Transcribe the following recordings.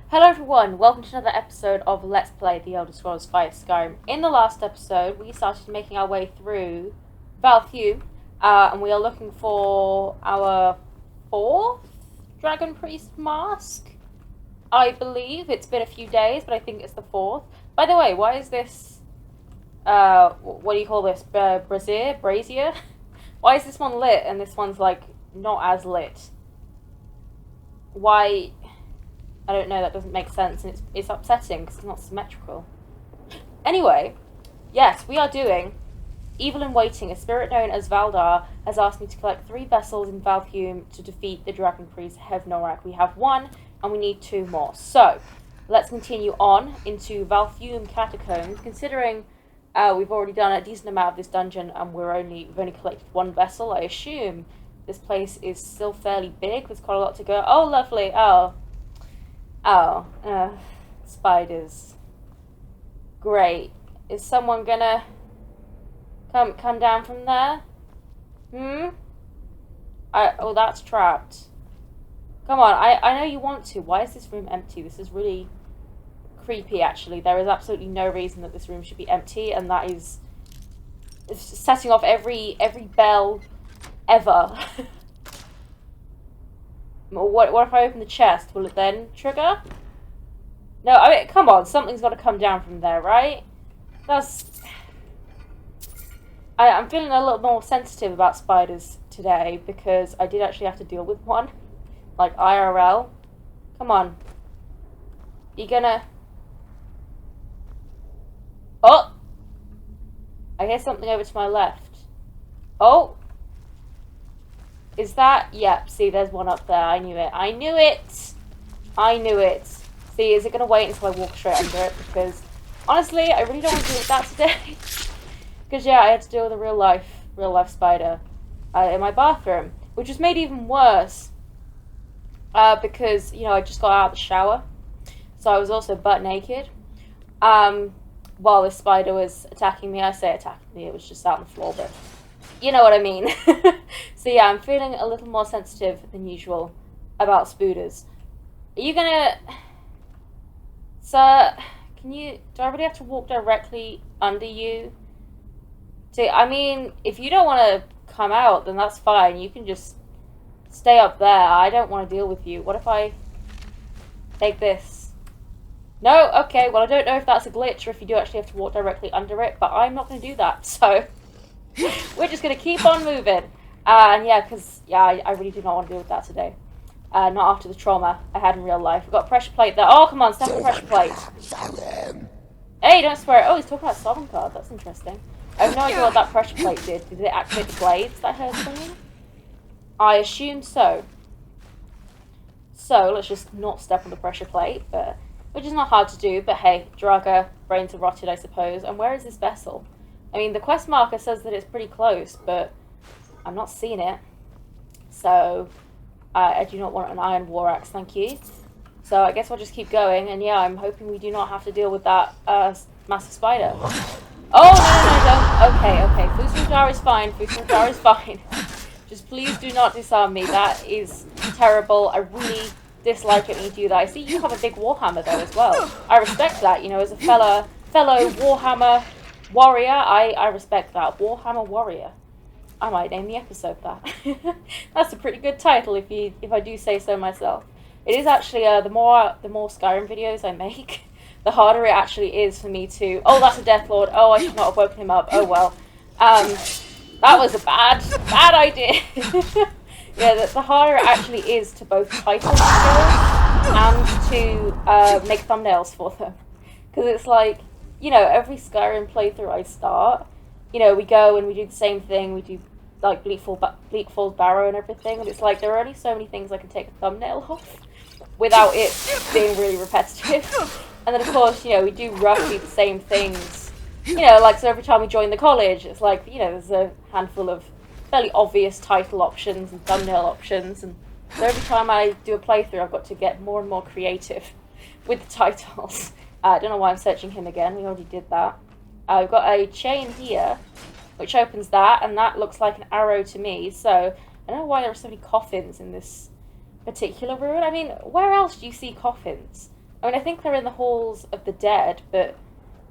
Hello everyone, welcome to another episode of Let's Play The Elder Scrolls V Skyrim. In the last episode, we started making our way through Valfume, and we are looking for our fourth Dragon Priest mask, I believe. It's been a few days, but I think it's the fourth. By the way, why is this, what do you call this, brazier? Why is this one lit and this one's, like, not as lit? Why... I don't know, that doesn't make sense, and it's upsetting because it's not symmetrical. Anyway, yes, we are doing Evil in Waiting. A spirit known as Valdar has asked me to collect 3 vessels in Valfume to defeat the Dragon Priest Hevnorak. We have 1, and we need 2 more. So, let's continue on into Valfume Catacombs. Considering we've already done a decent amount of this dungeon, and we've only collected 1 vessel, I assume this place is still fairly big. There's quite a lot to go. Oh, lovely. Spiders. Great. Is someone gonna come down from there? Oh, that's trapped. Come on, I know you want to. Why is this room empty? This is really creepy, actually. There is absolutely no reason that this room should be empty, and that is... it's setting off every bell ever. What if I open the chest? Will it then trigger? No, I mean, come on. Something's got to come down from there, right? I'm feeling a little more sensitive about spiders today because I did actually have to deal with one. Like, IRL. Come on. You gonna... Oh! I hear something over to my left. Oh! Is that... Yep, see, there's one up there. I knew it. I knew it! I knew it. See, is it going to wait until I walk straight under it? Because, honestly, I really don't want to deal with that today. Because, yeah, I had to deal with a real life spider in my bathroom. Which was made even worse. Because, you know, I just got out of the shower. So I was also butt naked. While this spider was attacking me. I say attacking me, it was just out on the floor, but... you know what I mean. So yeah, I'm feeling a little more sensitive than usual about spooders. Are you gonna... Sir, do I really have to walk directly under you? I mean, if you don't want to come out, then that's fine. You can just stay up there. I don't want to deal with you. What if I take this? No? Okay, well I don't know if that's a glitch or if you do actually have to walk directly under it, but I'm not going to do that, so... we're just going to keep on moving. And yeah, because, yeah, I really do not want to deal with that today. Not after the trauma I had in real life. We've got a pressure plate there. Oh, come on, step on the pressure plate. Hey, don't swear. Oh, he's talking about Sovngarde. That's interesting. I have no idea what that pressure plate did. Did it activate the blades that I heard singing? I assume so. So, let's just not step on the pressure plate, which is not hard to do, but hey, Draga, brains are rotted, I suppose. And where is this vessel? I mean, the quest marker says that it's pretty close, but I'm not seeing it. So, I do not want an iron war axe, thank you. So, I guess I'll just keep going, and yeah, I'm hoping we do not have to deal with that massive spider. Oh, no, don't. Okay. Fusumjar is fine. Fusumjar is fine. Just please do not disarm me. That is terrible. I really dislike it when you do that. I see you have a big warhammer, though, as well. I respect that, you know, as a fellow warhammer... warrior, I respect that. Warhammer Warrior. I might name the episode that. That's a pretty good title if I do say so myself. It is actually the more Skyrim videos I make, the harder it actually is for me to... Oh, that's a Death Lord. Oh, I should not have woken him up. Oh well. That was a bad idea. Yeah, the harder it actually is to both title videos and to make thumbnails for them. Because it's like, you know, every Skyrim playthrough I start, you know, we go and we do the same thing. We do, like, Bleak Falls Barrow and everything. And it's like, there are only so many things I can take a thumbnail off without it being really repetitive. And then, of course, you know, we do roughly the same things. You know, like, so every time we join the college, it's like, you know, there's a handful of fairly obvious title options and thumbnail options. And so every time I do a playthrough, I've got to get more and more creative with the titles. I don't know why I'm searching him again. We already did that. We've got a chain here, which opens that, and that looks like an arrow to me. So, I don't know why there are so many coffins in this particular ruin. I mean, where else do you see coffins? I mean, I think they're in the halls of the dead, but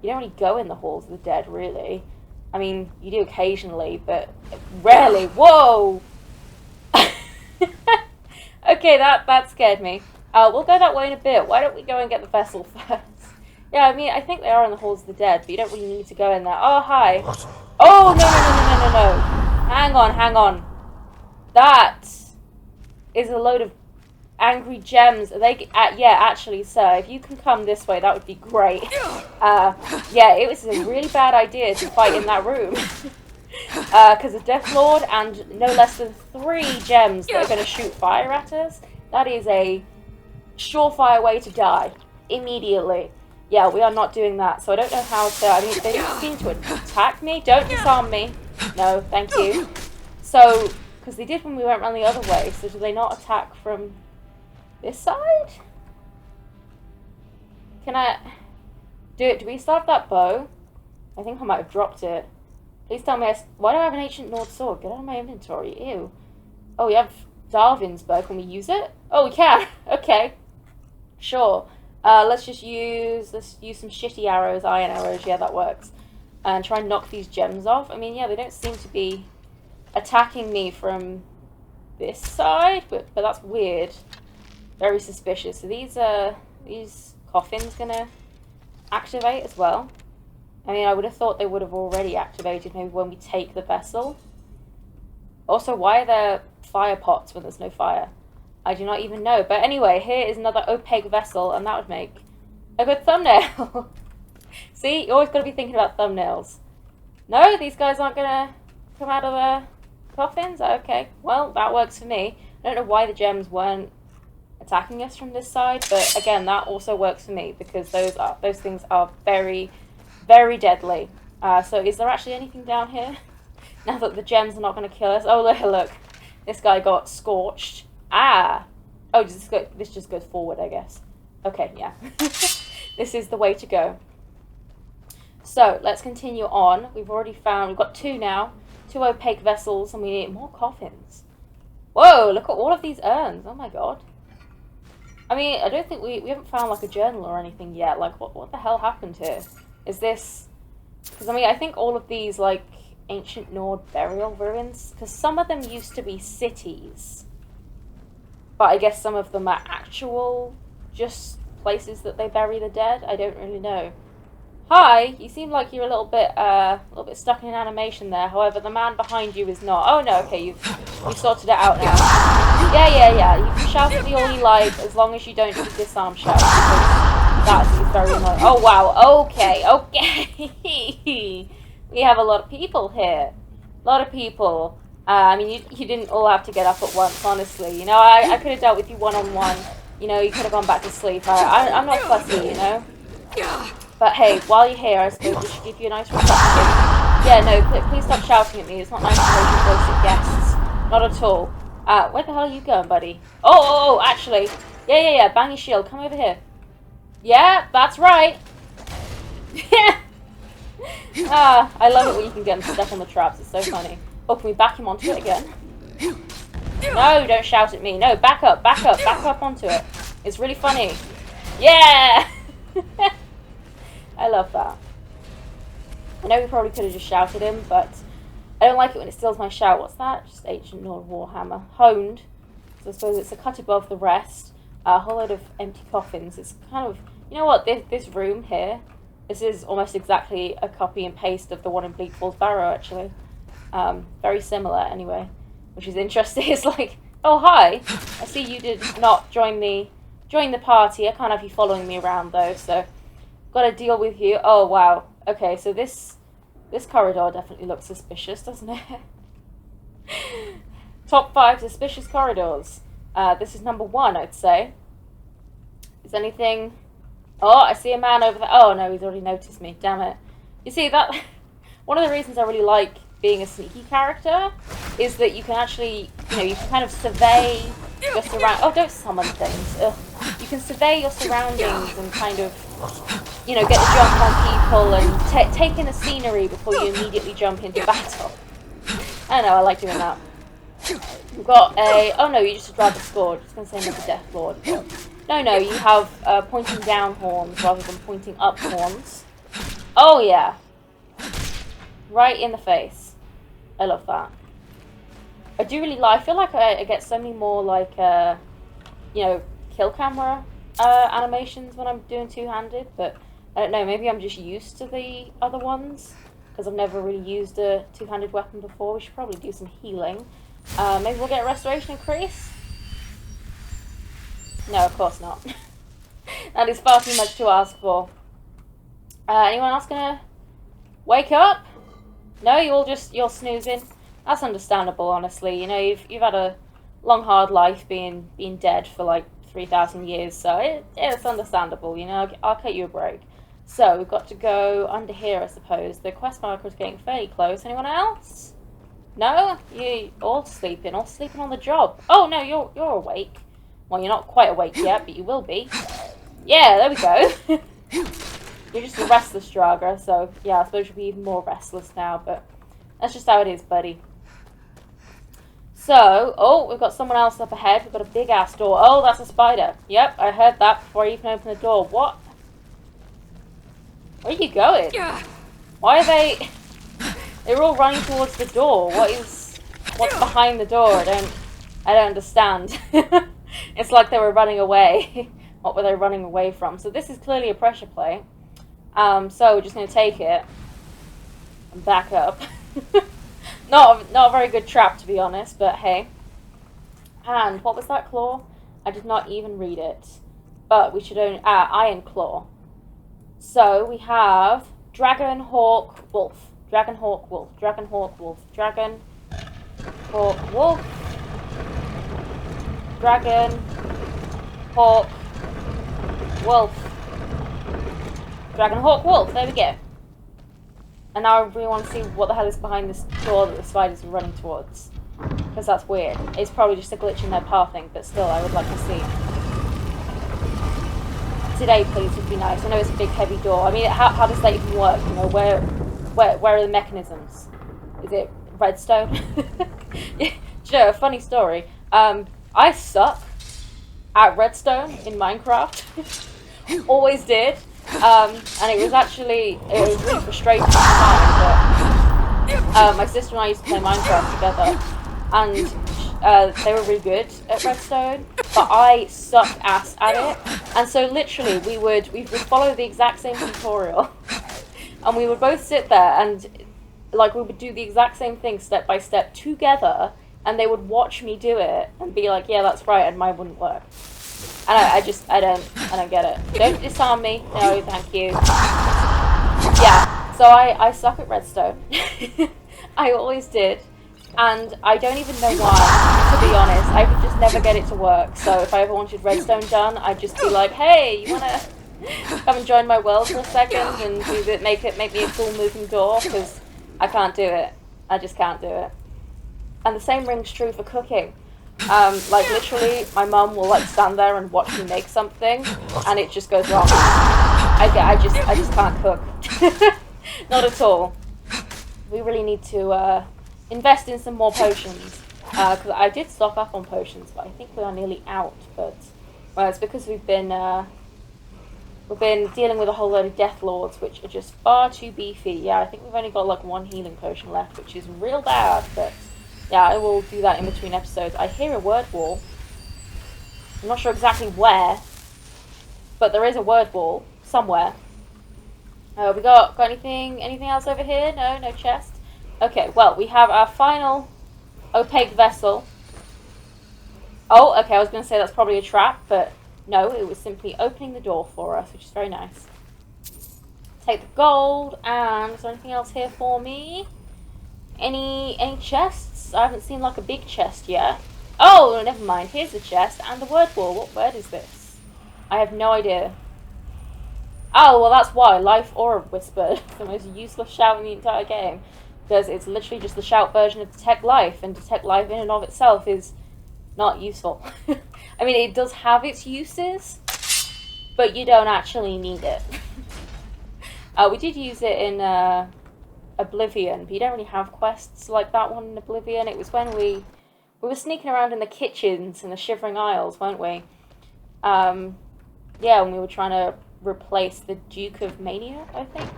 you don't really go in the halls of the dead, really. I mean, you do occasionally, but rarely. Whoa! Okay, that scared me. We'll go that way in a bit. Why don't we go and get the vessel first? Yeah, I mean, I think they are in the halls of the dead, but you don't really need to go in there. Oh, hi. Oh, no. Hang on. That is a load of angry gems. Are they? Yeah, actually, sir, if you can come this way, that would be great. Yeah, it was a really bad idea to fight in that room. Because a Death Lord and no less than 3 gems that are going to shoot fire at us. That is a surefire way to die. Immediately. Yeah, we are not doing that. So I don't know how to... I mean, they don't seem to attack me. Don't disarm me. No, thank you. So, because they did when we went around the other way. So do they not attack from this side? Can I... Do we still have that bow? I think I might have dropped it. Please tell me why do I have an ancient Nord sword? Get out of my inventory. Ew. Oh, we have Darwin's bow. Can we use it? Oh, we can. Okay. Sure. Let's use some shitty arrows, iron arrows. Yeah, that works. And try and knock these gems off. I mean, yeah, they don't seem to be attacking me from this side, but that's weird. Very suspicious. So these coffins gonna activate as well? I mean, I would have thought they would have already activated maybe when we take the vessel. Also, why are there fire pots when there's no fire? I do not even know. But anyway, here is another opaque vessel, and that would make a good thumbnail. See, you always got to be thinking about thumbnails. No, these guys aren't going to come out of the coffins? Okay, well, that works for me. I don't know why the gems weren't attacking us from this side, but again, that also works for me, because those things are very... very deadly. So is there actually anything down here? Now that the gems are not going to kill us. Oh, look. This guy got scorched. Ah! Oh, this just goes forward, I guess. Okay, yeah. This is the way to go. So, let's continue on. We've got 2 now. 2 opaque vessels, and we need more coffins. Whoa, look at all of these urns. Oh my god. I mean, I don't think we haven't found, like, a journal or anything yet. Like, what the hell happened here? Is this... Because, I mean, I think all of these, like, ancient Nord burial ruins... Because some of them used to be cities. But I guess some of them are actual, just places that they bury the dead. I don't really know. Hi! You seem like you're a little bit stuck in an animation there. However, the man behind you is not. Oh, no, okay, you've sorted it out now. Yeah. You can shout at me all you like, as long as you don't do the disarm shout. That is very annoying. Oh, wow. Okay. We have a lot of people here. A lot of people. I mean, you didn't all have to get up at once, honestly. You know, I could have dealt with you one-on-one. You know, you could have gone back to sleep. I'm not fussy, you know? But hey, while you're here, I suppose we should give you a nice reception. Yeah, no, please stop shouting at me. It's not nice to raise your voice at guests. Not at all. Where the hell are you going, buddy? Oh, actually. Yeah. Bang your shield. Come over here. Yeah, that's right. I love it when you can get him to step on the traps. It's so funny. Oh, can we back him onto it again? No, don't shout at me. No, back up onto it. It's really funny. Yeah! I love that. I know we probably could have just shouted him, but I don't like it when it steals my shout. What's that? Just ancient Nord Warhammer. Honed. So I suppose it's a cut above the rest. A whole load of empty coffins. It's kind of... You know what? This room here, this is almost exactly a copy and paste of the one in Bleak Falls Barrow, actually. Very similar, anyway. Which is interesting. It's like, oh, hi. I see you did not join the party. I can't have you following me around, though, so... Gotta deal with you. Oh, wow. Okay, so this corridor definitely looks suspicious, doesn't it? Top 5 suspicious corridors. This is number 1, I'd say. Is anything... Oh, I see a man over there. Oh, no, he's already noticed me. Damn it. You see, that... One of the reasons I really like being a sneaky character is that you can actually, you know, you can kind of survey your surroundings. Oh, don't summon things. Ugh. You can survey your surroundings and kind of, you know, get a jump on people and take in the scenery before you immediately jump into battle. I don't know, I like doing that. We've got a... Oh no, you just grabbed the sword. I was going to say another Death Lord. No, no, you have pointing down horns rather than pointing up horns. Oh, yeah. Right in the face. I love that. I do really like, I feel like I get so many more, like, you know, kill camera animations when I'm doing two-handed, but I don't know, maybe I'm just used to the other ones, because I've never really used a two-handed weapon before. We should probably do some healing. Maybe we'll get a restoration increase? No, of course not. That is far too much to ask for. Anyone else gonna wake up? No, you're snoozing. That's understandable, honestly. You know, you've had a long, hard life being dead for like 3,000 years, so it's understandable. You know, I'll cut you a break. So we've got to go under here, I suppose. The quest marker is getting fairly close. Anyone else? No, you all sleeping on the job. Oh no, you're awake. Well, you're not quite awake yet, but you will be. Yeah, there we go. You're just a restless Draga, so yeah, I suppose you'll be even more restless now, but that's just how it is, buddy. So, oh, we've got someone else up ahead. We've got a big-ass door. Oh, that's a spider. Yep, I heard that before I even opened the door. What? Where are you going? Why are they... They're all running towards the door. What's behind the door? I don't understand. It's like they were running away. What were they running away from? So this is clearly a pressure plate. So we're just going to take it and back up. Not a very good trap, to be honest, but hey. And what was that claw? I did not even read it. But we should own Iron Claw. So we have Dragon, Hawk, Wolf. Dragon, Hawk, Wolf. Dragon, Hawk, Wolf. Dragon, Hawk, Wolf. Dragon, Hawk, Wolf. Dragon, Hawk, Wolf. There we go. And now I really want to see what the hell is behind this door that the spiders are running towards. Because that's weird. It's probably just a glitch in their pathing, but still, I would like to see. Today, please, would be nice. I know it's a big, heavy door. I mean, how does that even work? You know, where are the mechanisms? Is it redstone? Yeah, you know, a funny story. I suck at redstone in Minecraft. Always did. And it was really frustrating at the time, but my sister and I used to play Minecraft together, and they were really good at redstone, but I sucked ass at it, and so literally we would follow the exact same tutorial, and we would both sit there and like we would do the exact same thing step by step together, and they would watch me do it and be like, yeah, that's right, and mine wouldn't work. And I don't get it. Don't disarm me. No, thank you. Yeah, so I suck at redstone. I always did. And I don't even know why, to be honest. I could just never get it to work. So if I ever wanted redstone done, I'd just be like, hey, you wanna come and join my world for a second and make me a cool moving door? Because I can't do it. I just can't do it. And the same rings true for cooking. Like literally, my mum will like stand there and watch me make something, and it just goes wrong. I just can't cook. Not at all. We really need to invest in some more potions. Because I did stock up on potions, but I think we are nearly out. But well, it's because we've been dealing with a whole load of Death Lords, which are just far too beefy. Yeah, I think we've only got like one healing potion left, which is real bad, but. Yeah, I will do that in between episodes. I hear a word wall. I'm not sure exactly where, but there is a word wall somewhere. We got anything else over here? No chest. Okay, well, we have our final opaque vessel. Oh, okay, I was going to say that's probably a trap, but no, it was simply opening the door for us, which is very nice. Take the gold, and is there anything else here for me? Any chests? I haven't seen like a big chest yet. Oh, never mind. Here's the chest and the word wall. What word is this? I have no idea. Oh, well that's why. Life Aura Whisper. The most useless shout in the entire game. Because it's literally just the shout version of Detect Life. And Detect Life in and of itself is not useful. I mean, it does have its uses. But you don't actually need it. We did use it in... Oblivion, but you don't really have quests like that one in Oblivion. It was when we were sneaking around in the kitchens in the Shivering Isles, weren't we? Yeah, when we were trying to replace the Duke of Mania, I think.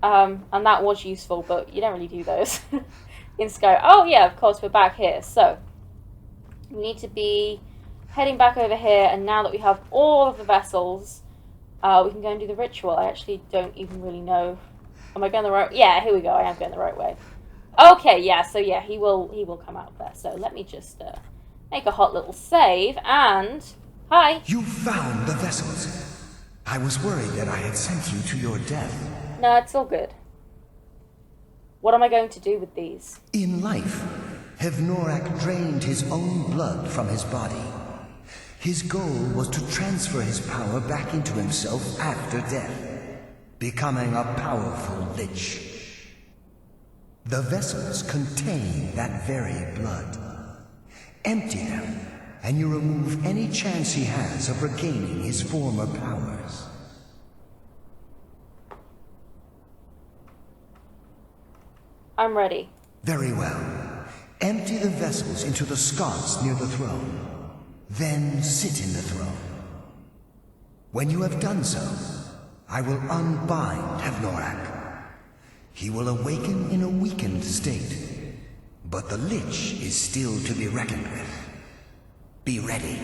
And that was useful, but you don't really do those in Skyrim. Oh yeah, of course, we're back here. So, we need to be heading back over here, and now that we have all of the vessels, we can go and do the ritual. I actually don't even really know. Am I going the right? Yeah, here we go. I am going the right way. Okay, yeah. So yeah, he will come out there. So let me just make a hot little save. And hi. You found the vessels. I was worried that I had sent you to your death. No, it's all good. What am I going to do with these? In life, Hevnorak drained his own blood from his body. His goal was to transfer his power back into himself after death, becoming a powerful lich. The vessels contain that very blood. Empty them, and you remove any chance he has of regaining his former powers. I'm ready. Very well. Empty the vessels into the sconce near the throne. Then sit in the throne. When you have done so, I will unbind Hevnorak. He will awaken in a weakened state, but the Lich is still to be reckoned with. Be ready.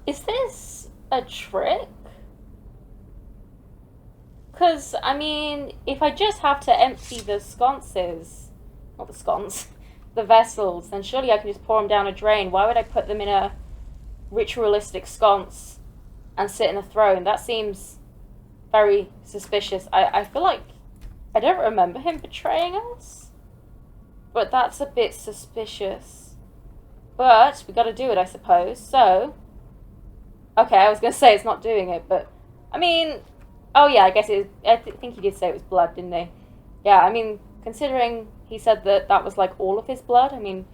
Is this a trick? Because, I mean, if I just have to empty the sconces, not the sconce, the vessels, then surely I can just pour them down a drain. Why would I put them in a ritualistic sconce and sit in a throne? That seems very suspicious. I feel like I don't remember him betraying us, but that's a bit suspicious. But we got to do it, I suppose. So, okay, I was going to say it's not doing it, but I mean, oh yeah, I guess I think he did say it was blood, didn't he? Yeah, I mean, considering he said that that was like all of his blood, I mean,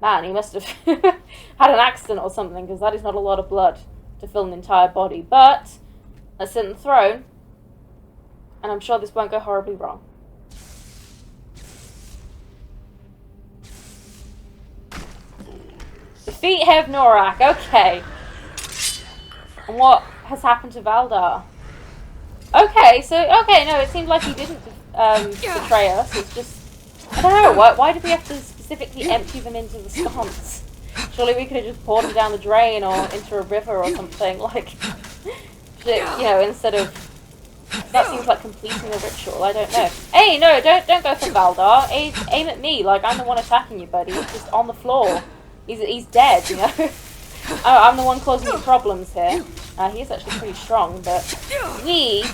man, he must have had an accident or something, because that is not a lot of blood to fill an entire body. But let's sit in the throne, and I'm sure this won't go horribly wrong. Defeat Hevnorak, okay. And what has happened to Valdar? Okay, no, it seemed like he didn't betray us. It's just, I don't know, why did we have to specifically empty them into the sconce? Surely we could have just poured them down the drain or into a river or something, like, you know, instead of, that seems like completing a ritual, I don't know. Hey, no, don't go for Valdar, aim at me, like, I'm the one attacking you, buddy. He's just on the floor. He's dead, you know? I'm the one causing you problems here. He is actually pretty strong, but we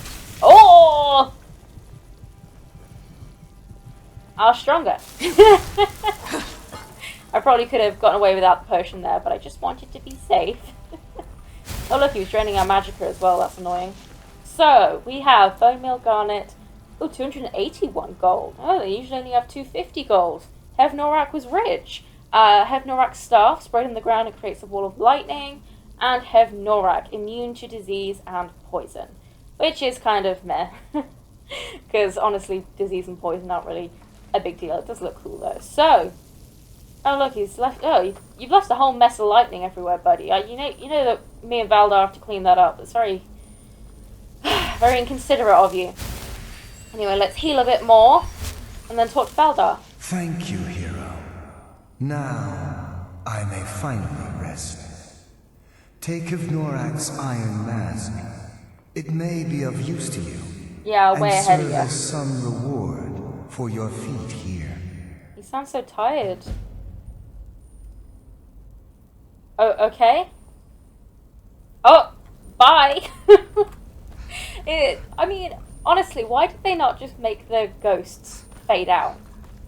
are stronger. I probably could have gotten away without the potion there, but I just wanted to be safe. Oh look, he was draining our magicka as well, that's annoying. So, we have bone meal garnet. Oh, 281 gold. Oh, they usually only have 250 gold. Hevnorak was rich. Hevnorak's staff sprayed on the ground and creates a wall of lightning. And Hevnorak, immune to disease and poison. Which is kind of meh. Because honestly, disease and poison aren't really a big deal. It does look cool though. So, oh look, he's left. Oh, you've left a whole mess of lightning everywhere, buddy. You know that me and Valdar have to clean that up. It's very, very inconsiderate of you. Anyway, let's heal a bit more, and then talk to Valdar. Thank you, hero. Now I may finally rest. Take Hevnorak's iron mask. It may be of use to you. Yeah, I'll way ahead of you. And serve as some reward for your feat here. You sound so tired. Oh, okay. Oh, bye. I mean, honestly, why did they not just make the ghosts fade out?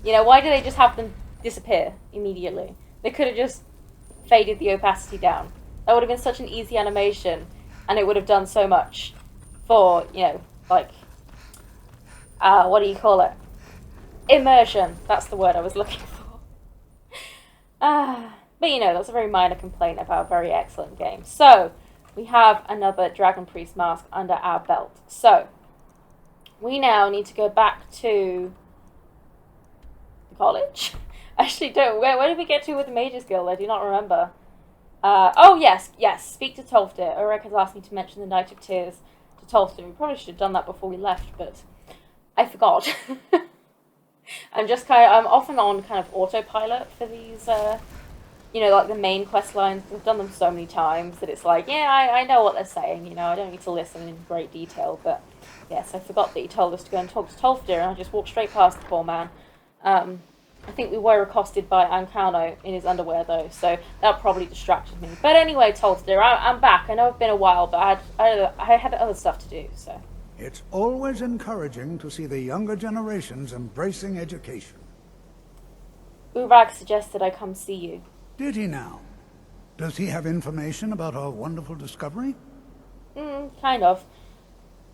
You know, why do they just have them disappear immediately? They could have just faded the opacity down. That would have been such an easy animation, and it would have done so much for, you know, like, what do you call it? Immersion. That's the word I was looking for. But, you know, that's a very minor complaint about a very excellent game. So, we have another Dragon Priest mask under our belt. So, we now need to go back to the college. Actually, don't. Where did we get to with the Mages Guild? I do not remember. Oh, yes, speak to Tolfdir. Ulrich has asked me to mention the Night of Tears to Tolfdir. We probably should have done that before we left, but I forgot. I'm off and on kind of autopilot for these, like the main quest lines. I've done them so many times that it's like, yeah, I know what they're saying, I don't need to listen in great detail, but yes, I forgot that he told us to go and talk to Tolfdir, and I just walked straight past the poor man. I think we were accosted by Ancano in his underwear, though, so that probably distracted me. But anyway, Tolfdir, I'm back. I know it's been a while, but I had other stuff to do, so... It's always encouraging to see the younger generations embracing education. Urag suggested I come see you. Did he now? Does he have information about our wonderful discovery? Kind of.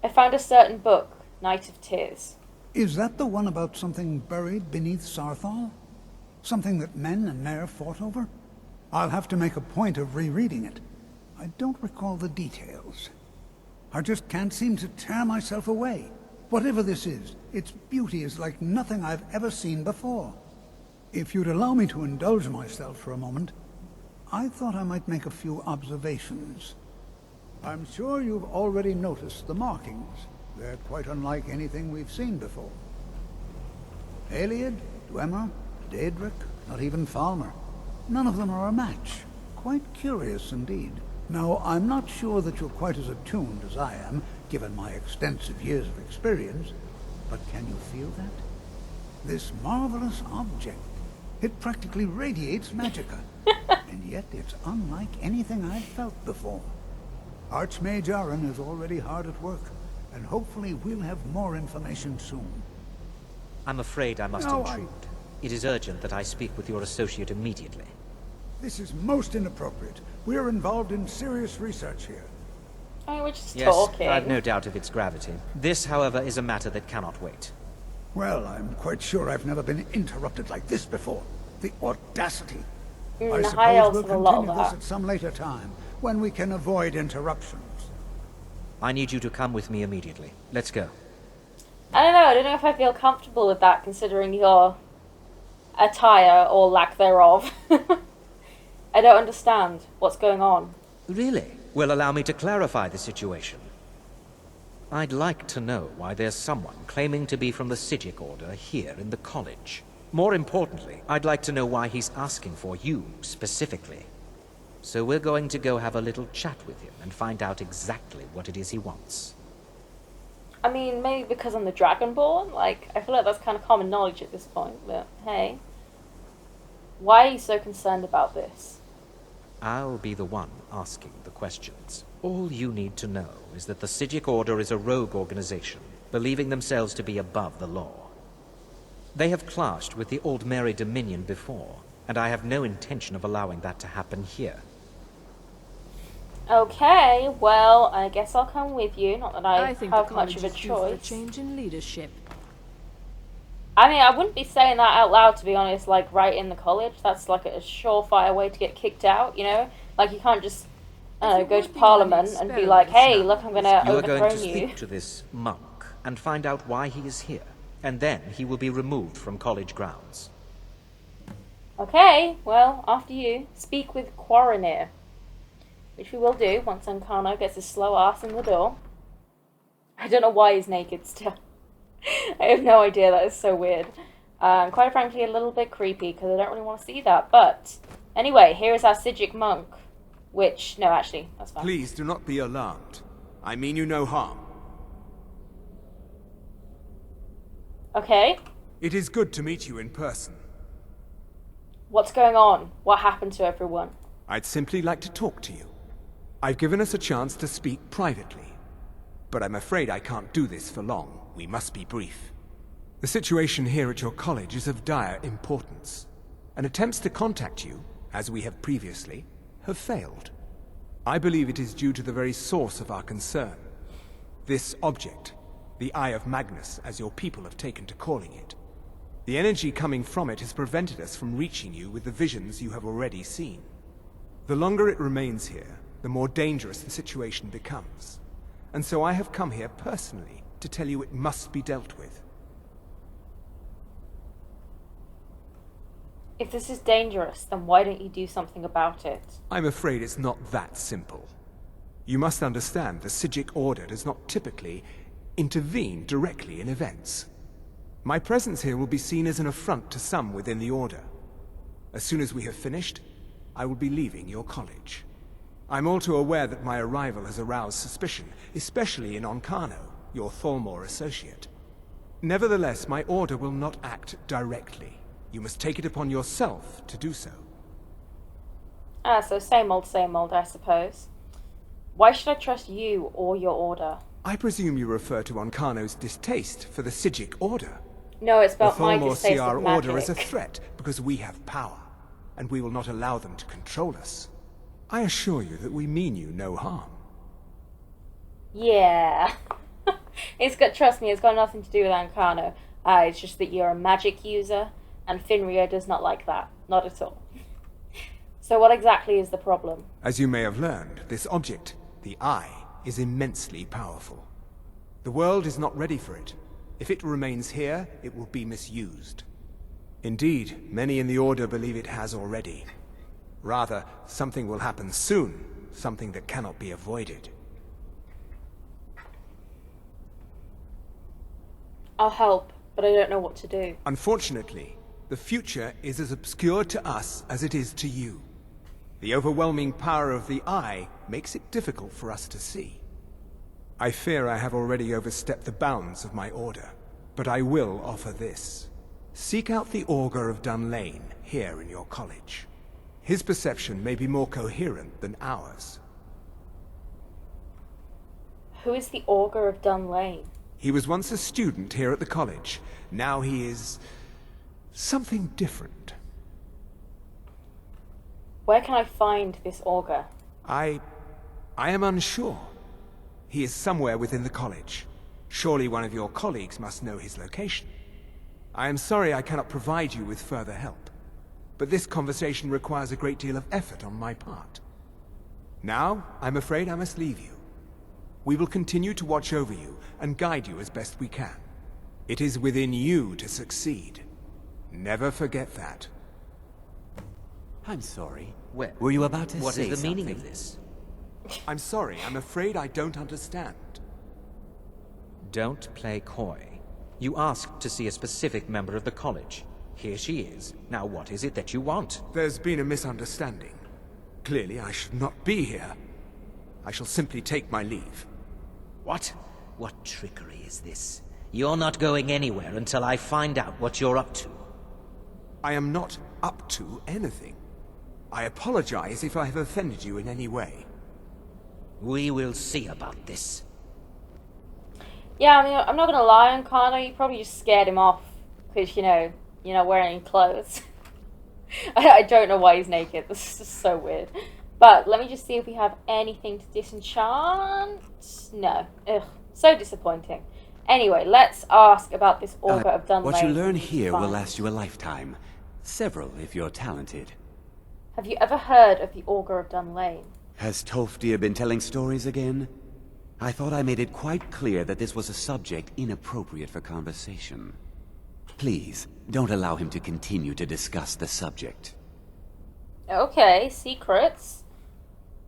I found a certain book, Night of Tears. Is that the one about something buried beneath Sarthal? Something that men and Mare fought over? I'll have to make a point of rereading it. I don't recall the details. I just can't seem to tear myself away. Whatever this is, its beauty is like nothing I've ever seen before. If you'd allow me to indulge myself for a moment, I thought I might make a few observations. I'm sure you've already noticed the markings. They're quite unlike anything we've seen before. Eliad, Dwemer, Daedric, not even Falmer. None of them are a match. Quite curious indeed. Now, I'm not sure that you're quite as attuned as I am, given my extensive years of experience, but can you feel that? This marvelous object, it practically radiates magicka, and yet it's unlike anything I've felt before. Archmage Aaron is already hard at work, and hopefully we'll have more information soon. I'm afraid I must intrude. It is urgent that I speak with your associate immediately. This is most inappropriate. We're involved in serious research here. I mean, we're just Yes, talking. I've no doubt of its gravity. This, however, is a matter that cannot wait. Well, I'm quite sure I've never been interrupted like this before. The audacity. I the High Elves suppose have a we'll lot of continue this that. at some later time, when we can avoid interruptions. I need you to come with me immediately. Let's go. I don't know if I feel comfortable with that, considering your attire, or lack thereof. I don't understand what's going on. Really? Well, allow me to clarify the situation. I'd like to know why there's someone claiming to be from the Psijic Order here in the college. More importantly, I'd like to know why he's asking for you, specifically. So we're going to go have a little chat with him and find out exactly what it is he wants. I mean, maybe because I'm the Dragonborn? Like, I feel like that's kind of common knowledge at this point, but hey. Why are you so concerned about this? I'll be the one asking the questions. All you need to know is that the Psijic Order is a rogue organization, believing themselves to be above the law. They have clashed with the Old Mary Dominion before, and I have no intention of allowing that to happen here. Okay, well, I guess I'll come with you. Not that I think have the much college of a is due for a choice. change in leadership. I mean, I wouldn't be saying that out loud, to be honest, like, right in the college. That's, like, a surefire way to get kicked out, Like, you can't just, go to Parliament and be like, hey, look, I'm going to You are going to overthrow you. speak to this monk and find out why he is here, and then he will be removed from college grounds. Okay, well, after you, speak with Quaranir. Which we will do once Ancano gets his slow ass in the door. I don't know why he's naked still. I have no idea, that is so weird. Quite frankly, a little bit creepy, because I don't really want to see that. But, anyway, here is our Psijic monk. Which, no, actually, that's fine. Please do not be alarmed. I mean you no harm. Okay, It is good to meet you in person. what's going on? What happened to everyone? I'd simply like to talk to you. I've given us a chance to speak privately, but I'm afraid I can't do this for long. We must be brief. The situation here at your college is of dire importance, and attempts to contact you, as we have previously, have failed. I believe it is due to the very source of our concern. This object, the Eye of Magnus, as your people have taken to calling it. The energy coming from it has prevented us from reaching you with the visions you have already seen. The longer it remains here, the more dangerous the situation becomes. And so I have come here personally to tell you it must be dealt with. If this is dangerous, then why don't you do something about it? I'm afraid it's not that simple. You must understand the Psijic Order does not typically intervene directly in events. My presence here will be seen as an affront to some within the Order. As soon as we have finished, I will be leaving your college. I'm all too aware that my arrival has aroused suspicion, especially in Onkano, your Thalmor associate. Nevertheless, my Order will not act directly. You must take it upon yourself to do so. Ah, so same old, I suppose. Why should I trust you or your Order? I presume you refer to Onkano's distaste for the Psijic Order. No, it's The about my Thalmor see distaste our of magic. Order as a threat because we have power, and we will not allow them to control us. I assure you that we mean you no harm. Yeah. Trust me, it's got nothing to do with Ankano. It's just that you're a magic user, and Finrio does not like that. Not at all. So what exactly is the problem? As you may have learned, this object, the Eye, is immensely powerful. The world is not ready for it. If it remains here, it will be misused. Indeed, many in the Order believe it has already. Rather, something will happen soon, something that cannot be avoided. I'll help, but I don't know what to do. Unfortunately, the future is as obscure to us as it is to you. The overwhelming power of the Eye makes it difficult for us to see. I fear I have already overstepped the bounds of my Order, but I will offer this. Seek out the Augur of Dunlane here in your college. His perception may be more coherent than ours. Who is the Augur of Dunlane? He was once a student here at the college. Now he is something different. Where can I find this Augur? I am unsure. He is somewhere within the college. Surely one of your colleagues must know his location. I am sorry I cannot provide you with further help, but this conversation requires a great deal of effort on my part. Now, I'm afraid I must leave you. We will continue to watch over you and guide you as best we can. It is within you to succeed. Never forget that. I'm sorry. Were you about to What say is the meaning something? of this? I'm sorry, I'm afraid I don't understand. Don't play coy. You asked to see a specific member of the college. Here she is. Now what is it that you want? There's been a misunderstanding. Clearly I should not be here. I shall simply take my leave. What? What trickery is this? You're not going anywhere until I find out what you're up to. I am not up to anything. I apologize if I have offended you in any way. We will see about this. Yeah, I mean, I'm not gonna lie on Kano, you probably just scared him off. Because, you're not wearing any clothes. I don't know why he's naked, this is just so weird. But let me just see if we have anything to disenchant. No. Ugh, so disappointing. Anyway, let's ask about this Augur of Dunlane. What you learn here will Fine. last you a lifetime. Several, if you're talented. Have you ever heard of the Augur of Dunlane? Has Tolfdir been telling stories again? I thought I made it quite clear that this was a subject inappropriate for conversation. Please, don't allow him to continue to discuss the subject. Okay, secrets.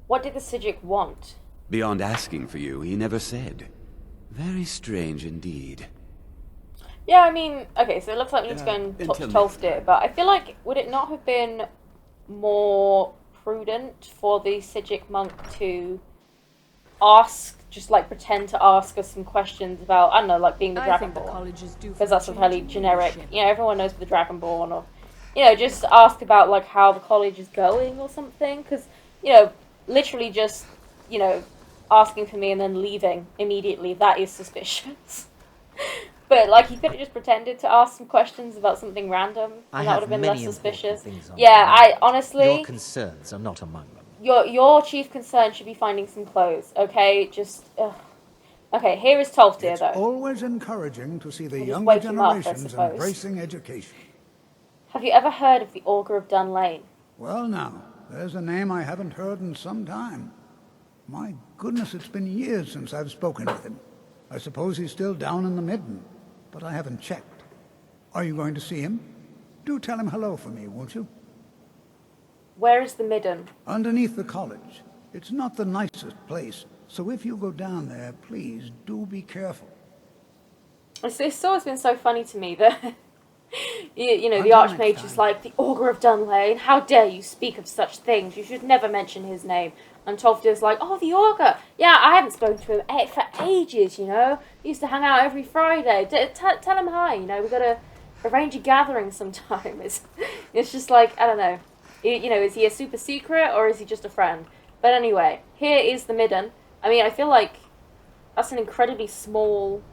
What did the Psijic want? Beyond asking for you, he never said. Very strange indeed. Yeah, I mean, okay, so it looks like we need to go and talk to until next Tolfdir, but I feel like, would it not have been more prudent for the Psijic monk to ask, just like pretend to ask us some questions about, I don't know, like being the Dragonborn? Because that's a fairly generic, everyone knows the Dragonborn, or, just ask about like how the college is going or something, because, literally just, asking for me and then leaving immediately, that is suspicious. But, like, he could have just pretended to ask some questions about something random, and that would have been less suspicious. Yeah, honestly... Your concerns are not among them. Your chief concern should be finding some clothes, okay? Just, ugh. Okay, here is Tolfdir, It's though. always encouraging to see the just younger wake him up, I generations suppose. embracing education. Have you ever heard of the Augur of Dunlane? Well now, there's a name I haven't heard in some time. My goodness, it's been years since I've spoken with him. I suppose he's still down in the Midden, but I haven't checked. Are you going to see him? Do tell him hello for me, won't you? Where is the Midden? Underneath the college. It's not the nicest place, so if you go down there, please do be careful. It's always been so funny to me that, you know, the Until next Archmage is time. like, the Augur of Dunlane, how dare you speak of such things? You should never mention his name. And Tolfdir's like, oh, the Augur. Yeah, I haven't spoken to him for ages, you know. He used to hang out every Friday. Tell him hi, you know. We've got to arrange a gathering sometime. It's just like, I don't know. You know, is he a super secret or is he just a friend? But anyway, here is the Midden. I mean, I feel like that's an incredibly small...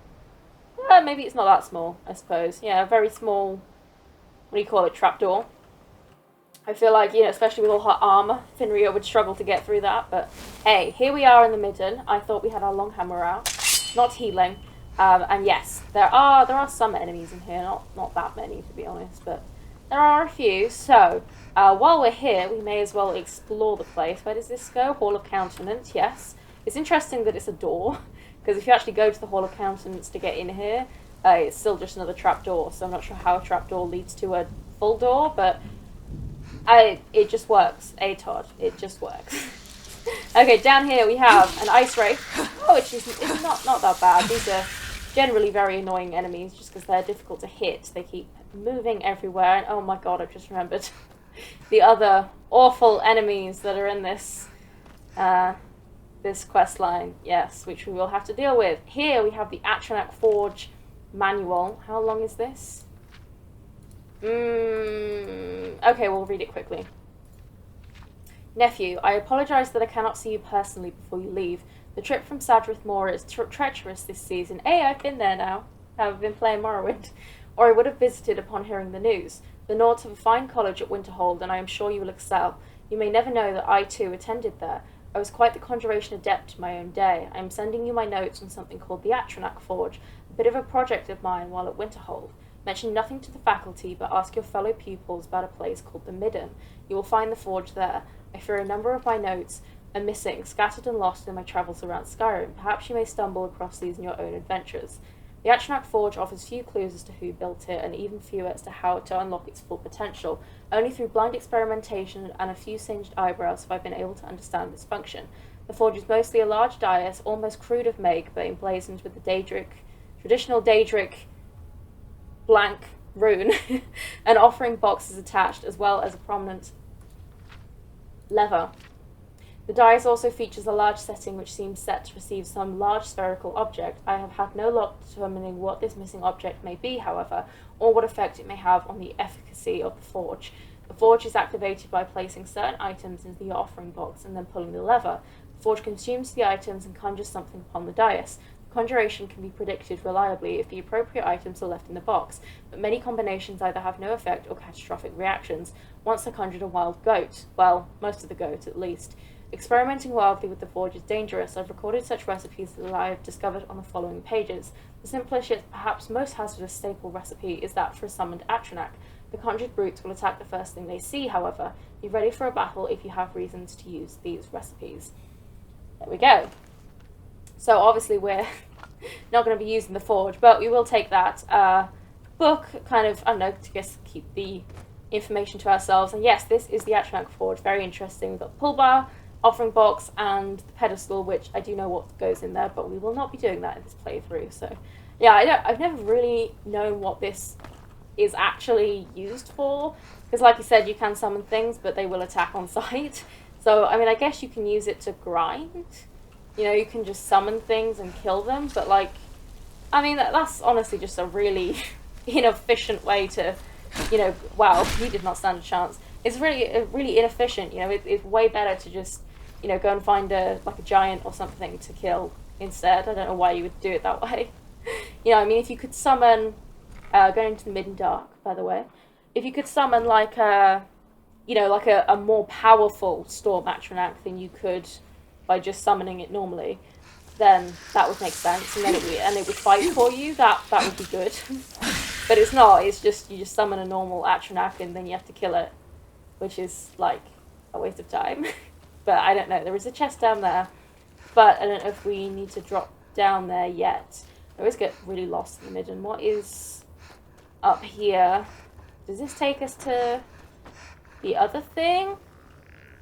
maybe it's not that small, I suppose. Yeah, a very small, what do you call it, trapdoor. I feel like, you know, especially with all her armour, Finria would struggle to get through that. But hey, here we are in the Midden. I thought we had our long hammer out. Not healing. And yes, there are some enemies in here. Not that many, to be honest, but there are a few. So, while we're here, we may as well explore the place. Where does this go? Hall of Countenance, yes. It's interesting that it's a door. Because if you actually go to the Hall of Countenance to get in here, it's still just another trapdoor. So I'm not sure how a trapdoor leads to a full door, but it just works. Todd, it just works. Okay, down here we have an ice wraith. Oh, it's not that bad. These are generally very annoying enemies just because they're difficult to hit. They keep moving everywhere. And oh my god, I've just remembered the other awful enemies that are in this this quest line, yes, which we will have to deal with. Here we have the Atronach Forge manual. How long is this? Okay, we'll read it quickly. Nephew, I apologise that I cannot see you personally before you leave. The trip from Sadrith Moor is treacherous this season. Hey, I've been there now. I've been playing Morrowind. Or I would have visited upon hearing the news. The Nords have a fine college at Winterhold, and I am sure you will excel. You may never know that I, too, attended there. I was quite the conjuration adept in my own day. I am sending you my notes on something called the Atronach Forge, a bit of a project of mine while at Winterhold. Mention nothing to the faculty, but ask your fellow pupils about a place called the Midden. You will find the forge there. I fear a number of my notes are missing, scattered and lost in my travels around Skyrim. Perhaps you may stumble across these in your own adventures. The Atronach Forge offers few clues as to who built it, and even fewer as to how to unlock its full potential. Only through blind experimentation and a few singed eyebrows have I been able to understand its function. The forge is mostly a large dais, almost crude of make, but emblazoned with the traditional Daedric blank rune, and offering boxes attached, as well as a prominent lever. The dais also features a large setting which seems set to receive some large spherical object. I have had no luck determining what this missing object may be, however, or what effect it may have on the efficacy of the forge. The forge is activated by placing certain items into the offering box and then pulling the lever. The forge consumes the items and conjures something upon the dais. The conjuration can be predicted reliably if the appropriate items are left in the box, but many combinations either have no effect or catastrophic reactions. Once I conjured a wild goat. Well, most of the goat, at least. Experimenting wildly with the forge is dangerous. I've recorded such recipes that I have discovered on the following pages. The simplest yet perhaps most hazardous staple recipe is that for a summoned Atronach. The conjured brutes will attack the first thing they see, however. Be ready for a battle if you have reasons to use these recipes. There we go. So obviously we're not going to be using the forge, but we will take that book, kind of, I don't know, to just keep the information to ourselves. And yes, this is the Atronach Forge. Very interesting. We've got the pull bar, offering box, and the pedestal, which I do know what goes in there, but we will not be doing that in this playthrough. So yeah, I've never really known what this is actually used for, because like you said, you can summon things, but they will attack on sight. So I mean, I guess you can use it to grind. You know, you can just summon things and kill them, but like, I mean, that's honestly just a really inefficient way to, you know, wow, he did not stand a chance. It's really inefficient, you know. It's way better to just, you know, go and find a giant or something to kill instead. I don't know why you would do it that way. You know, I mean, if you could summon, going into the Midden Dark, by the way, if you could summon like a, you know, like a more powerful Storm Atronach than you could by just summoning it normally, then that would make sense, and then it would fight for you. That would be good. But it's not. It's just you just summon a normal Atronach and then you have to kill it, which is like a waste of time. But I don't know. There is a chest down there, but I don't know if we need to drop down there yet. I always get really lost in the Midden. What is up here? Does this take us to the other thing?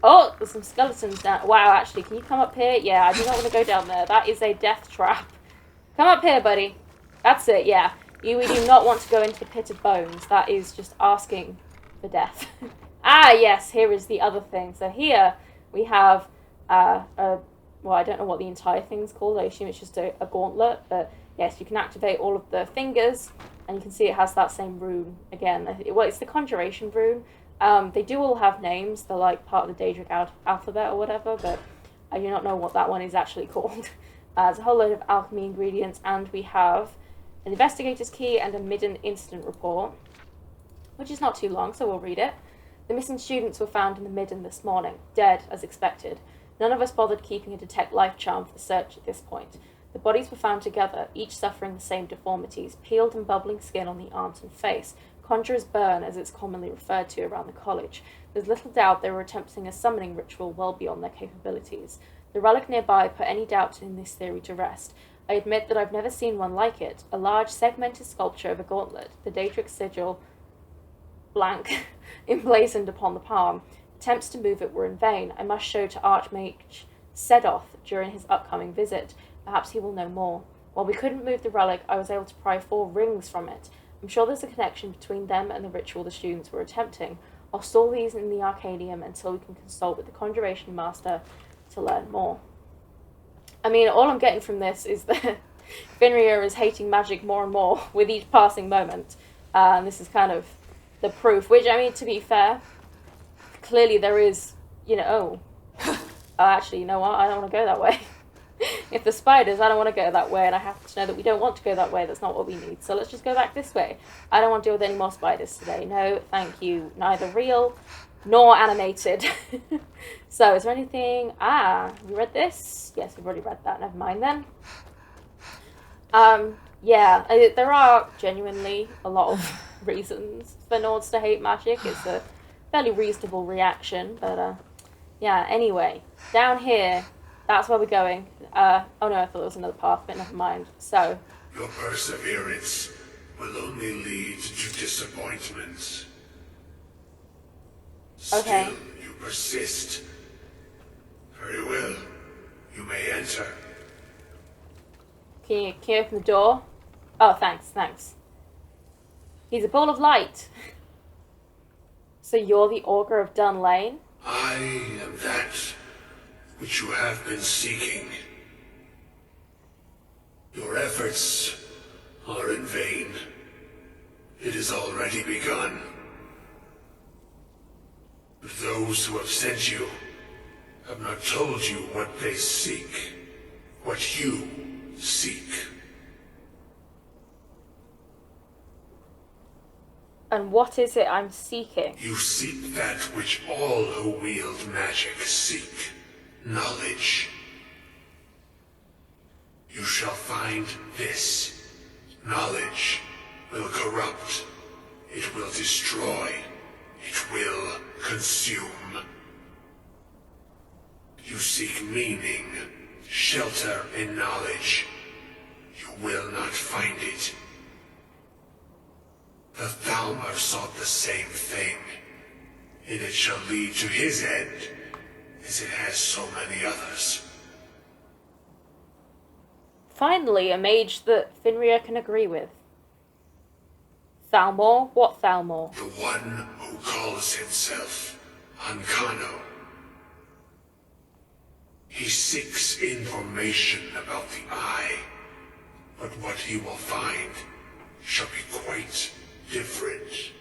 Oh, there's some skeletons down. Wow, actually, can you come up here? Yeah, I do not want to go down there. That is a death trap. Come up here, buddy. That's it, yeah. We do not want to go into the pit of bones. That is just asking for death. Ah, yes, here is the other thing. So here we have well, I don't know what the entire thing's called. I assume it's just a gauntlet. But yes, you can activate all of the fingers, and you can see it has that same rune again. Well, it's the conjuration rune. They do all have names. They're like part of the Daedric alphabet or whatever, but I do not know what that one is actually called. There's a whole load of alchemy ingredients, and we have an investigator's key and a midden incident report, which is not too long, so we'll read it. The missing students were found in the midden this morning, dead as expected. None of us bothered keeping a detect life charm for the search at this point. The bodies were found together, each suffering the same deformities, peeled and bubbling skin on the arms and face, conjurer's burn as it's commonly referred to around the college. There's little doubt they were attempting a summoning ritual well beyond their capabilities. The relic nearby put any doubt in this theory to rest. I admit that I've never seen one like it. A large segmented sculpture of a gauntlet, the Daedric sigil blank emblazoned upon the palm. Attempts to move it were in vain. I must show to Archmage Sedoth during his upcoming visit. Perhaps he will know more. While we couldn't move the relic, I was able to pry 4 rings from it. I'm sure there's a connection between them and the ritual the students were attempting. I'll store these in the Arcadium until we can consult with the Conjuration Master to learn more. I mean, all I'm getting from this is that Finria is hating magic more and more with each passing moment. And this is kind of the proof, which, I mean, to be fair, clearly there is, you know, actually, you know what, I don't want to go that way. If the spiders, I don't want to go that way, and I have to know that we don't want to go that way. That's not what we need. So let's just go back this way. I don't want to deal with any more spiders today. No, thank you. Neither real nor animated. So, is there anything... have you read this? Yes, we've already read that. Never mind then. Yeah, there are genuinely a lot of reasons for Nords to hate magic. It's a fairly reasonable reaction, but yeah, anyway. Down here... that's where we're going. Oh no, I thought there was another path, but never mind. So. Your perseverance will only lead to disappointments. Okay. Still, you persist. Very well. You may enter. Can you open the door? Oh, thanks. He's a ball of light. So you're the Augur of Dun Lane? I am that which you have been seeking. Your efforts are in vain. It has already begun. Those who have sent you have not told you what they seek, what you seek. And what is it I'm seeking? You seek that which all who wield magic seek. Knowledge. You shall find this. Knowledge will corrupt. It will destroy. It will consume. You seek meaning, shelter in knowledge. You will not find it. The Thalmor sought the same thing, and it shall lead to his end, as it has so many others. Finally, a mage that Finria can agree with. Thalmor? What Thalmor? The one who calls himself Ancano. He seeks information about the Eye, but what he will find shall be quite different.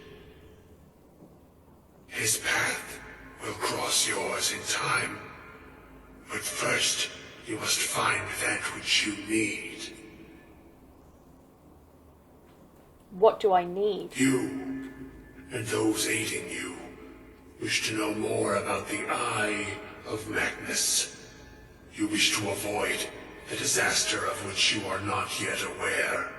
His path will cross yours in time, but first you must find that which you need. What do I need? You, and those aiding you, wish to know more about the Eye of Magnus. You wish to avoid the disaster of which you are not yet aware.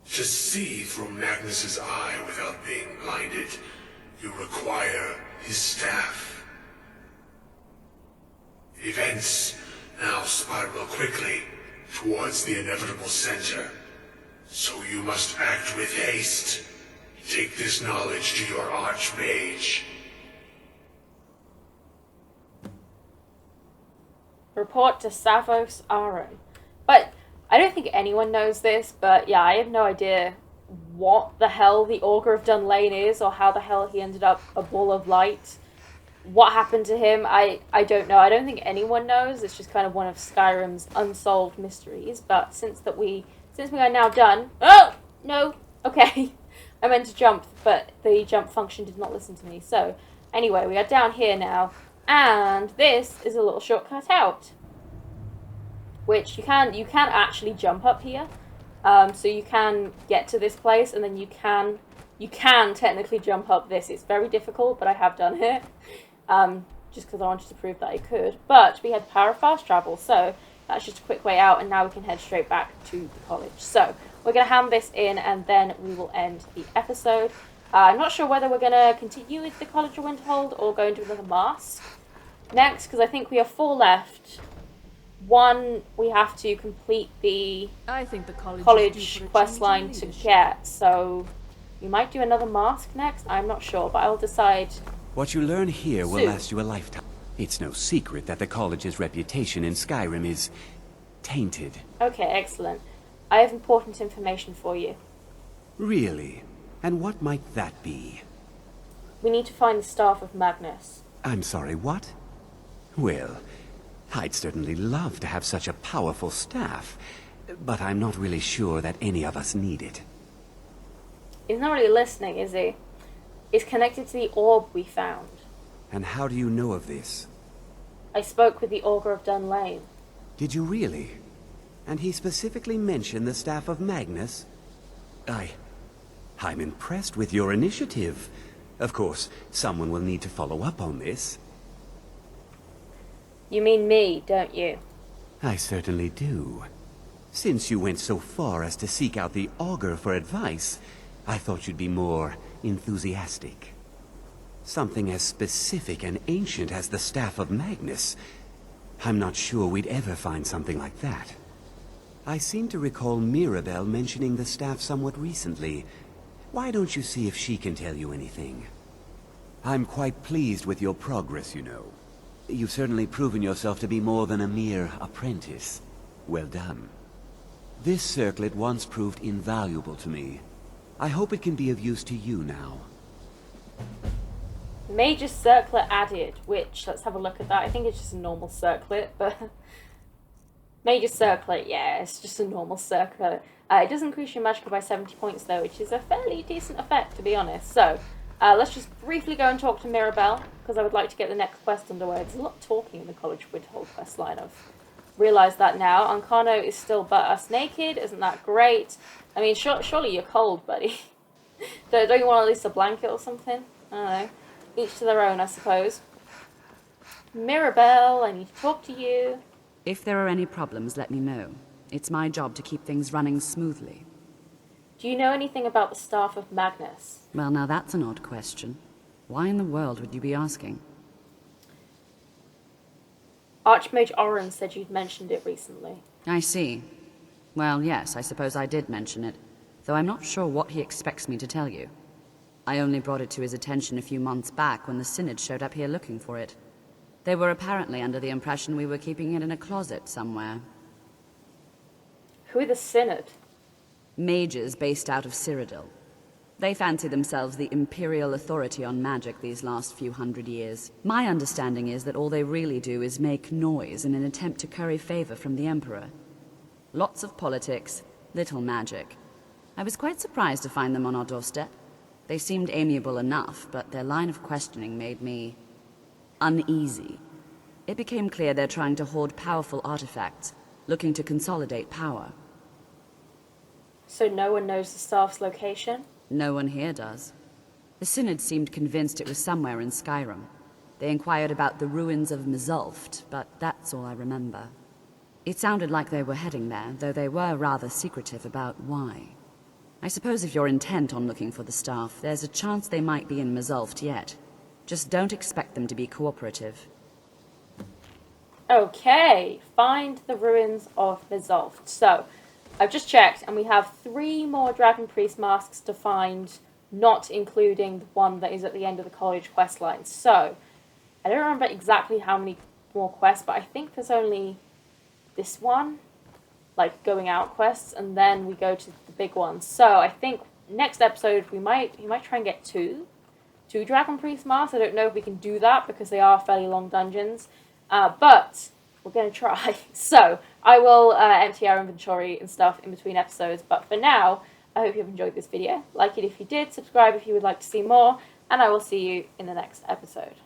To see through Magnus's eye without being blinded, you require his staff. Events now spiral quickly towards the inevitable center, so you must act with haste. Take this knowledge to your archmage. Report to Savos Aaron. But I don't think anyone knows this, but yeah, I have no idea what the hell the Augur of Dunlane is, or how the hell he ended up a ball of light. What happened to him, I don't know. I don't think anyone knows. It's just kind of one of Skyrim's unsolved mysteries. But since we are now done... Oh! No! Okay. I meant to jump, but the jump function did not listen to me. So, anyway, we are down here now. And this is a little shortcut out. Which you can actually jump up here. So you can get to this place, and then you can technically jump up this. It's very difficult, but I have done it. Just because I wanted to prove that I could. But we had power of fast travel, so that's just a quick way out, and now we can head straight back to the college. So we're going to hand this in, and then we will end the episode. I'm not sure whether we're going to continue with the College of Winterhold or go into another mask next, because I think we have 4 left. 1, we have to complete the I think the college quest line to get, so we might do another mask next. I'm not sure, but I'll decide. What you learn here will Soon. last you a lifetime. It's no secret that the college's reputation in Skyrim is tainted. Okay, excellent. I have important information for you. Really? And what might that be? We need to find the Staff of Magnus. I'm sorry, what? Well, I'd certainly love to have such a powerful staff, but I'm not really sure that any of us need it. He's not really listening, is he? It's connected to the orb we found. And how do you know of this? I spoke with the Augur of Dunlane. Did you really? And he specifically mentioned the staff of Magnus? I'm impressed with your initiative. Of course, someone will need to follow up on this. You mean me, don't you? I certainly do. Since you went so far as to seek out the Augur for advice, I thought you'd be more enthusiastic. Something as specific and ancient as the Staff of Magnus. I'm not sure we'd ever find something like that. I seem to recall Mirabelle mentioning the staff somewhat recently. Why don't you see if she can tell you anything? I'm quite pleased with your progress, you know. You've certainly proven yourself to be more than a mere apprentice. Well done. This circlet once proved invaluable to me. I hope it can be of use to you now. Major circlet added, which, let's have a look at that. I think it's just a normal circlet, but... Major circlet, yeah, it's just a normal circlet. It does increase your magicka by 70 points, though, which is a fairly decent effect, to be honest. So, let's just briefly go and talk to Mirabelle, because I would like to get the next quest underway. There's a lot of talking in the College of Winterhold quest line. I've realised that now. Ancano is still butt-ass naked. Isn't that great? I mean, surely you're cold, buddy. Don't you want at least a blanket or something? I don't know. Each to their own, I suppose. Mirabelle, I need to talk to you. If there are any problems, let me know. It's my job to keep things running smoothly. Do you know anything about the Staff of Magnus? Well, now that's an odd question. Why in the world would you be asking? Archmage Oren said you'd mentioned it recently. I see. Well, yes, I suppose I did mention it, though I'm not sure what he expects me to tell you. I only brought it to his attention a few months back when the Synod showed up here looking for it. They were apparently under the impression we were keeping it in a closet somewhere. Who are the Synod? Mages based out of Cyrodiil. They fancy themselves the imperial authority on magic these last few hundred years. My understanding is that all they really do is make noise in an attempt to curry favor from the Emperor. Lots of politics, little magic. I was quite surprised to find them on our doorstep. They seemed amiable enough, but their line of questioning made me uneasy. It became clear they're trying to hoard powerful artifacts, looking to consolidate power. So no one knows the staff's location? No one here does. The Synod seemed convinced it was somewhere in Skyrim. They inquired about the ruins of Mizulft, but that's all I remember. It sounded like they were heading there, though they were rather secretive about why. I suppose if you're intent on looking for the staff, there's a chance they might be in Mizulft yet. Just don't expect them to be cooperative. Okay, find the ruins of Mizulft. So, I've just checked, and we have 3 more Dragon Priest masks to find not including the one that is at the end of the college quest line. So, I don't remember exactly how many more quests, but I think there's only this one, like going out quests, and then we go to the big ones. So I think next episode we might try and get two Dragon Priest masks. I don't know if we can do that because they are fairly long dungeons, but we're gonna try. So I will empty our inventory and stuff in between episodes. But for now, I hope you've enjoyed this video. Like it if you did, subscribe if you would like to see more, and I will see you in the next episode.